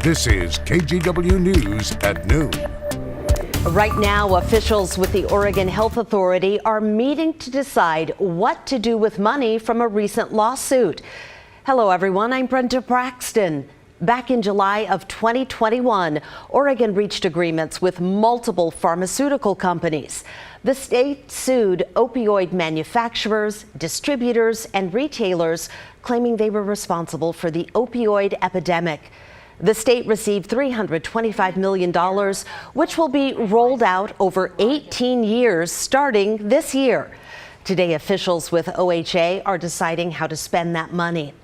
This is KGW News at noon. Right now, officials with the Oregon Health Authority are meeting to decide what to do with money from a recent lawsuit. Hello, everyone. I'm Brenda Braxton. Back in July of 2021, Oregon reached agreements with multiple pharmaceutical companies. The state sued opioid manufacturers, distributors, and retailers, claiming they were responsible for the opioid epidemic. The state received $325 million, which will be rolled out over 18 years starting this year. Today, officials with OHA are deciding how to spend that money.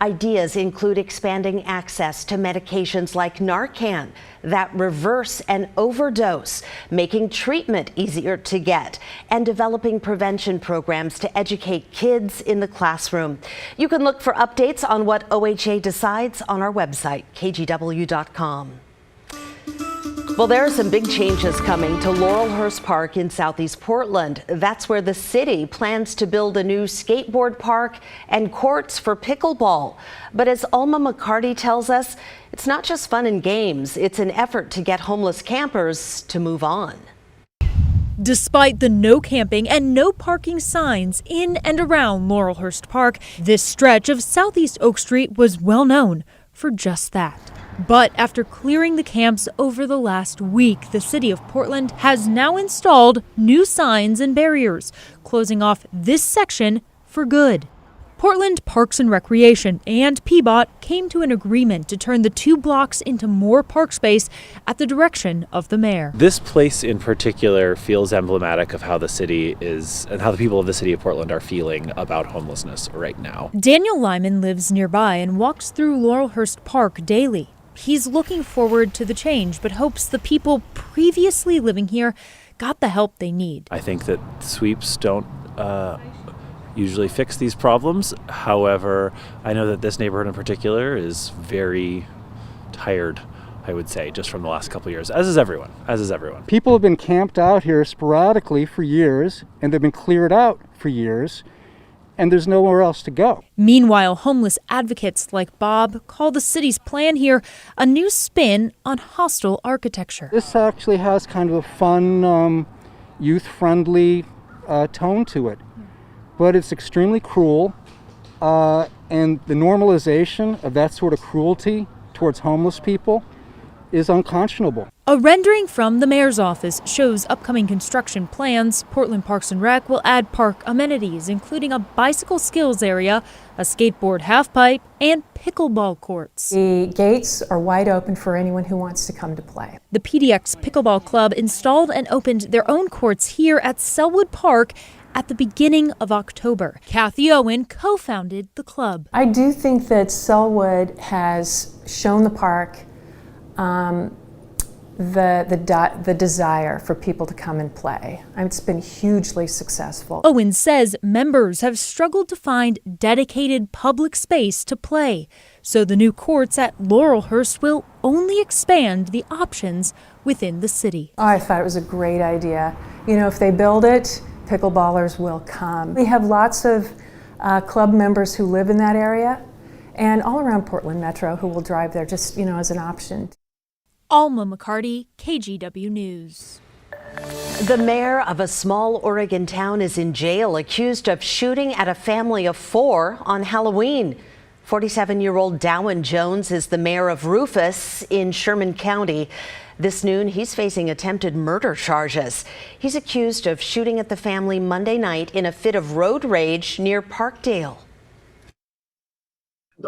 Ideas include expanding access to medications like Narcan that reverse an overdose, making treatment easier to get, and developing prevention programs to educate kids in the classroom. You can look for updates on what OHA decides on our website, kgw.com. Well, there are some big changes coming to Laurelhurst Park in southeast Portland. That's where the city plans to build a new skateboard park and courts for pickleball. But as Alma McCarty tells us, it's not just fun and games. It's an effort to get homeless campers to move on. Despite the no camping and no parking signs in and around Laurelhurst Park, this stretch of Southeast Oak Street was well known for just that. But after clearing the camps over the last week, the city of Portland has now installed new signs and barriers, closing off this section for good. Portland Parks and Recreation and PBOT came to an agreement to turn the 2 blocks into more park space at the direction of the mayor. This place in particular feels emblematic of how the city is and how the people of the city of Portland are feeling about homelessness right now. Daniel Lyman lives nearby and walks through Laurelhurst Park daily. He's looking forward to the change, but hopes the people previously living here got the help they need. I think that sweeps don't usually fix these problems. However, I know that this neighborhood in particular is very tired, I would say, just from the last couple of years, as is everyone. People have been camped out here sporadically for years, and they've been cleared out for years, and there's nowhere else to go. Meanwhile, homeless advocates like Bob call the city's plan here a new spin on hostile architecture. This actually has kind of a fun, youth-friendly tone to it, but it's extremely cruel, and the normalization of that sort of cruelty towards homeless people is unconscionable. A rendering from the mayor's office shows upcoming construction plans. Portland Parks and Rec will add park amenities, including a bicycle skills area, a skateboard halfpipe, and pickleball courts. The gates are wide open for anyone who wants to come to play. The PDX Pickleball Club installed and opened their own courts here at Selwood Park at the beginning of October. Kathy Owen co-founded the club. I do think that Selwood has shown the park the desire for people to come and play. It's been hugely successful. Owen says members have struggled to find dedicated public space to play, so the new courts at Laurelhurst will only expand the options within the city. I thought it was a great idea. You know, if they build it, pickleballers will come. We have lots of club members who live in that area and all around Portland Metro who will drive there just, as an option. Alma McCarty, KGW News. The mayor of a small Oregon town is in jail accused of shooting at a family of 4 on Halloween. 47-year-old Dowan Jones is the mayor of Rufus in Sherman County. This noon, he's facing attempted murder charges. He's accused of shooting at the family Monday night in a fit of road rage near Parkdale.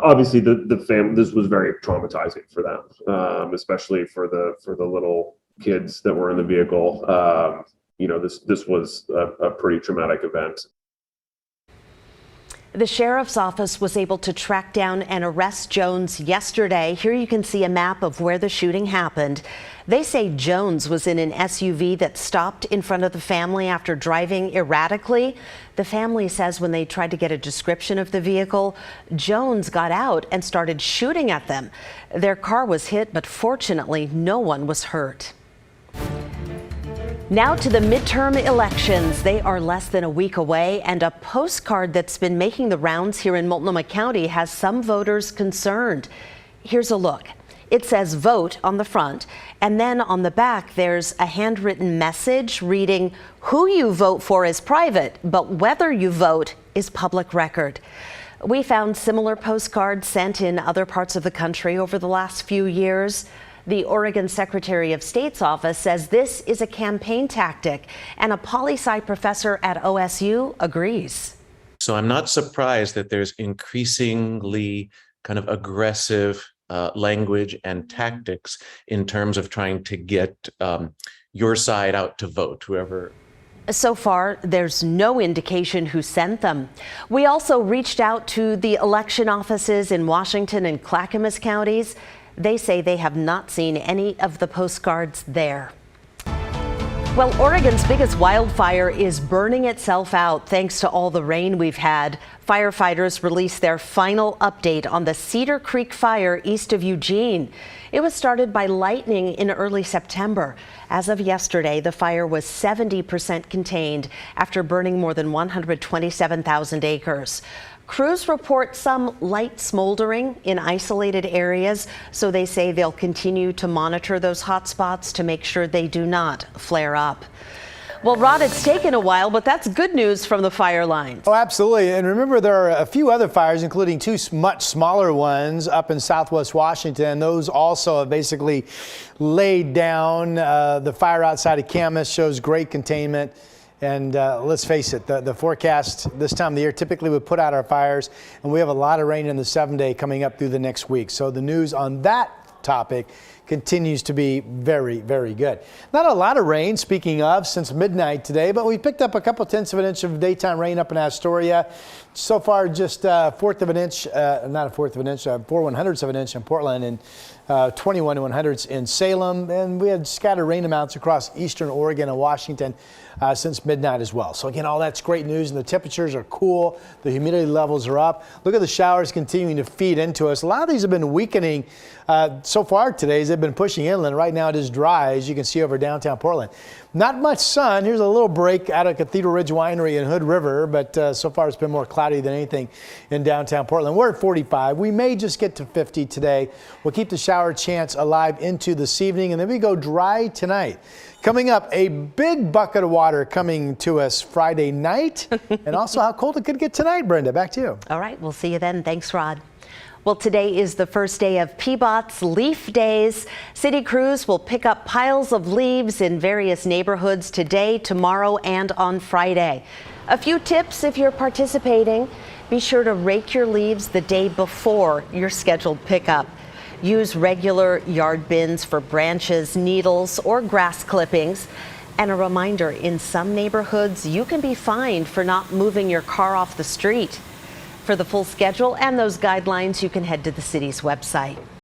Obviously, the family, this was very traumatizing for them, especially for the little kids that were in the vehicle. This was a pretty traumatic event. The sheriff's office was able to track down and arrest Jones yesterday. Here you can see a map of where the shooting happened. They say Jones was in an SUV that stopped in front of the family after driving erratically. The family says when they tried to get a description of the vehicle, Jones got out and started shooting at them. Their car was hit, but fortunately, no one was hurt. Now to the midterm elections. They are less than a week away, and a postcard that's been making the rounds here in Multnomah County has some voters concerned. Here's a look. It says vote on the front, and then on the back there's a handwritten message reading, "Who you vote for is private, but whether you vote is public record." We found similar postcards sent in other parts of the country over the last few years. The Oregon Secretary of State's office says this is a campaign tactic, and a poli-sci professor at OSU agrees. So I'm not surprised that there's increasingly kind of aggressive language and tactics in terms of trying to get your side out to vote, whoever. So far, there's no indication who sent them. We also reached out to the election offices in Washington and Clackamas counties. They say they have not seen any of the postcards there. Well, Oregon's biggest wildfire is burning itself out thanks to all the rain we've had. Firefighters released their final update on the Cedar Creek fire east of Eugene. It was started by lightning in early September. As of yesterday, the fire was 70% contained after burning more than 127,000 acres. Crews report some light smoldering in isolated areas, so they say they'll continue to monitor those hot spots to make sure they do not flare up. Well, Rod, it's taken a while, but that's good news from the fire lines. Oh, absolutely. And remember, there are a few other fires, including two much smaller ones up in southwest Washington. Those also have basically laid down. The fire outside of Camas shows great containment. And let's face it, the forecast this time of the year typically would put out our fires, and we have a lot of rain in the 7-day coming up through the next week. So the news on that topic continues to be very, very good. Not a lot of rain, speaking of, since midnight today, but we picked up a couple tenths of an inch of daytime rain up in Astoria. So far, just a fourth of an inch, not a fourth of an inch, 4/100ths of an inch in Portland, and 21/100ths in Salem. And we had scattered rain amounts across eastern Oregon and Washington since midnight as well. So again, all that's great news, and the temperatures are cool. The humidity levels are up. Look at the showers continuing to feed into us. A lot of these have been weakening so far today as they've been pushing inland. Right now it is dry, as you can see over downtown Portland. Not much sun. Here's a little break out of Cathedral Ridge Winery and Hood River, but so far it's been more cloudy than anything in downtown Portland. We're at 45. We may just get to 50 today. We'll keep the shower chance alive into this evening, and then we go dry tonight. Coming up, a big bucket of water coming to us Friday night, and also how cold it could get tonight. Brenda, back to you. All right, we'll see you then. Thanks, Rod. Well, today is the first day of PBOT's Leaf Days. City crews will pick up piles of leaves in various neighborhoods today, tomorrow, and on Friday. A few tips if you're participating. Be sure to rake your leaves the day before your scheduled pickup. Use regular yard bins for branches, needles, or grass clippings. And a reminder, in some neighborhoods, you can be fined for not moving your car off the street. For the full schedule and those guidelines, you can head to the city's website.